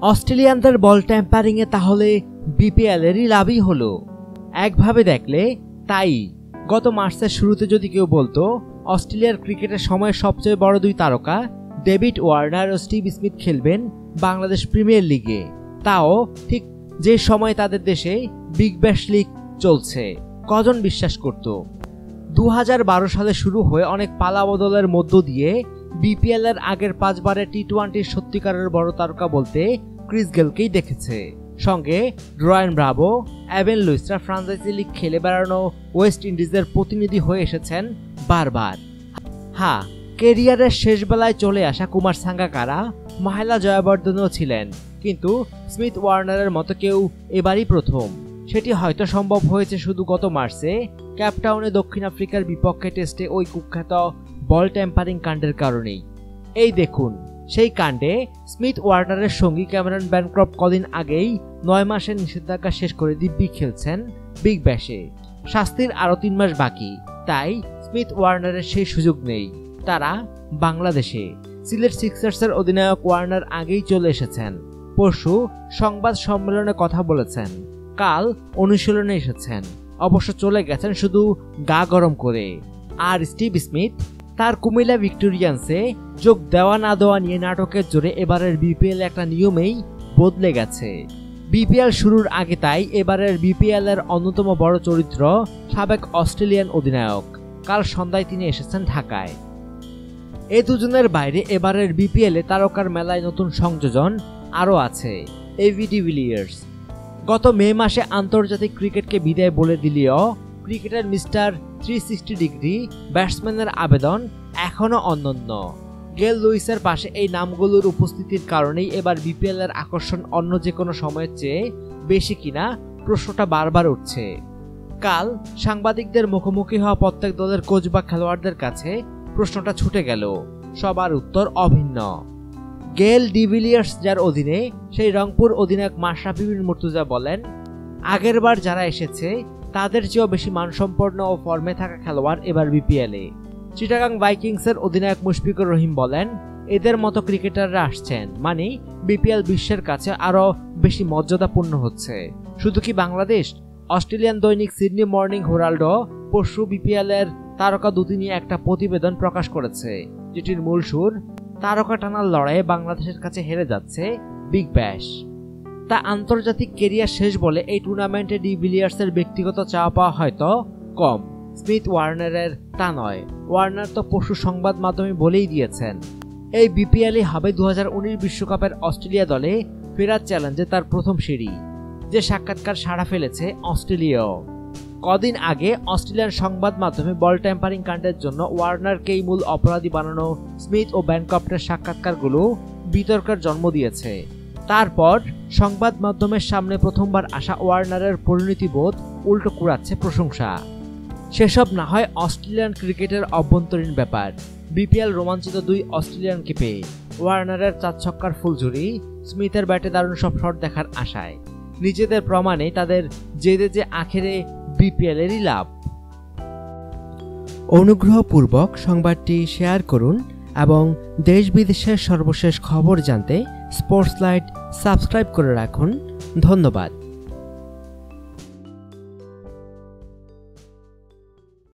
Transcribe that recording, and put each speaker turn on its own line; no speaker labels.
অস্ট্রেলিয়ানদের বল ট্যাম্পারিংয়ে তাহলে বিপিএলেরই লাভই হলো। একভাবে দেখলে তাই। গত মার্চের শুরুতে যদি কেউ বলতো অস্ট্রেলিয়ার ক্রিকেটের সময়ের সবচেয়ে বড় দুই তারকা ডেভিড ওয়ার্নার ও স্টিভ স্মিথ খেলবেন বাংলাদেশ প্রিমিয়ার লিগে, তাও ঠিক যে সময় তাদের দেশে বিগ ব্যাশ লিগ চলছে, কজন বিশ্বাস করত? 2012 সালে শুরু হয়ে অনেক পালাবদলের মধ্য দিয়ে বিপিএল এর আগের 5 বারে টি-20 সত্যিকারের বড় তারকা বলতে ক্রিস গেলকেই দেখেছে। সঙ্গে রয়ান ব্রাভো, অ্যাবেন লুইসরা ফ্রাঞ্চাইজি লিগ খেলে বেড়ানো ওয়েস্ট ইন্ডিজের প্রতিনিধি হয়ে এসেছেন বারবার। হ্যাঁ, কেরিয়ারের শেষ বেলায় চলে আসা কুমার সাঙ্গাকারা, মাহেলা জয়াবর্ধনেও ছিলেন, কিন্তু স্মিথ ওয়ার্নারের মতো কেউ এবারই প্রথম। সেটি হয়তো সম্ভব হয়েছে শুধু গত মার্চে ক্যাপটাউনে দক্ষিণ আফ্রিকার বিপক্ষে টেস্টে ওই কুখ্যাত বল ট্যাম্পারিং কাণ্ডের কারণেই। এই দেখুন সেই কাণ্ডে স্মিথ ওয়ার্নারের সঙ্গী ক্যামেরন ব্যানক্রফট কদিন আগেই 9 মাসের নিষেধাজ্ঞা শেষ করে দিব্যি খেলছেন বিগ ব্যাশে। শাস্তির আরও 3 মাস বাকি, তাই স্মিথ ওয়ার্নারের সেই সুযোগ নেই। তারা বাংলাদেশে। সিলেট সিক্সার্সের অধিনায়ক ওয়ার্নার আগেই চলে এসেছেন। পরশু সংবাদ সম্মেলনে কথা বলেছেন, কাল অনুশীলনে এসেছেন, অবশ্য চলে গেছেন শুধু গা গরম করে। আর স্টিভ স্মিথ তার কুমিল্লা ভিক্টোরিয়ান্সে যোগ দেওয়া না দেওয়া নিয়ে নাটকের জোরে এবারের বিপিএল একটা নিয়মেই বদলে গেছে। বিপিএল শুরুর আগে তাই এবারের বিপিএল এর অন্যতম বড় চরিত্র সাবেক অস্ট্রেলিয়ান অধিনায়ক। কাল সন্ধ্যায় তিনি এসেছেন ঢাকায়। এই দুজনের বাইরে এবারের বিপিএলে তারকার মেলায় নতুন সংযোজন আরও আছে, এবি ডিভিলিয়ার্স। গত মে মাসে আন্তর্জাতিক ক্রিকেটকে বিদায় বলে দিলেও ক্রিকেটের মিস্টার 360 ডিগ্রি ব্যাটসম্যানের আবেদন এখনও অনন্য। গেল লুইসের পাশে এই নামগুলোর উপস্থিতির কারণেই এবার বিপিএল এর আকর্ষণ অন্য যে কোনো সময়ের চেয়ে বেশি কিনা প্রশ্নটা বারবার উঠছে। কাল সাংবাদিকদের মুখোমুখি হওয়া প্রত্যেক দলের কোচ বা খেলোয়াড়দের কাছে প্রশ্নটা ছুটে গেল, সবার উত্তর অভিন্ন। গেল ডিভিলিয়ার্স যার অধীনে, সেই রংপুর অধিনায়ক মাশরাফি বিন মুর্তজা বলেন, আগেরবার যারা এসেছে তাদের চেয়েও বেশি মানসম্পন্ন ও ফর্মে থাকা খেলোয়াড় এবার বিপিএলে। চিটাগাং ভাইকিংসের অধিনায়ক মুশফিকুর রহিম বলেন, এদের মতো ক্রিকেটাররা আসছেন মানে বিপিএল বিশ্বের কাছে আরও বেশি মর্যাদাপূর্ণ হচ্ছে। শুধু কি বাংলাদেশ? অস্ট্রেলিয়ান দৈনিক সিডনি মর্নিং হেরাল্ডও পরশু বিপিএল এর তারকা দুটি নিয়ে একটা প্রতিবেদন প্রকাশ করেছে, যেটির মূল সুর তারকা টানার লড়াইয়ে বাংলাদেশের কাছে হেরে যাচ্ছে বিগ ব্যাশ। তা আন্তর্জাতিক কেরিয়ার শেষ বলে এই টুর্নামেন্টে ডিভিলিয়ার্সের ব্যক্তিগত চাওয়া পাওয়া হয়তো কম, স্মিথ ওয়ার্নারের তা নয়। ওয়ার্নার তো পরশু সংবাদ মাধ্যমে বলেই দিয়েছেন, এই বিপিএলই হবে 2019 বিশ্বকাপের অস্ট্রেলিয়া দলে ফেরার চ্যালেঞ্জে তার প্রথম সিঁড়ি। যে সাক্ষাৎকার সাড়া ফেলেছে অস্ট্রেলিয়াও। কদিন আগে অস্ট্রেলিয়ান সংবাদ মাধ্যমে বল ট্যাম্পারিং কাণ্ডের জন্য ওয়ার্নারকেই মূল অপরাধী বানানো স্মিথ ও ব্যানক্রফটের সাক্ষাৎকারগুলো বিতর্কের জন্ম দিয়েছে। তারপর সংবাদ মাধ্যমের সামনে প্রথমবার আসা ওয়ার্নারের পরিণতিবোধ উল্টো কুড়াচ্ছে প্রশংসা। সেসব না হয় অস্ট্রেলিয়ান ক্রিকেটের অভ্যন্তরীণ ব্যাপার, বিপিএল রোমাঞ্চিত দুই অস্ট্রেলিয়ানকে পেয়ে। ওয়ার্নারের 4 ছক্কার ফুলঝুরি, স্মিথের ব্যাটে দারুণ সব শট দেখার আশায়। নিজেদের প্রমাণে তাদের জেদে যে আখেরে বিপিএলেরই লাভ। অনুগ্রহপূর্বক সংবাদটি শেয়ার করুন এবং দেশ বিদেশের সর্বশেষ খবর জানতে স্পোর্টস লাইট সাবস্ক্রাইব করে রাখুন। ধন্যবাদ।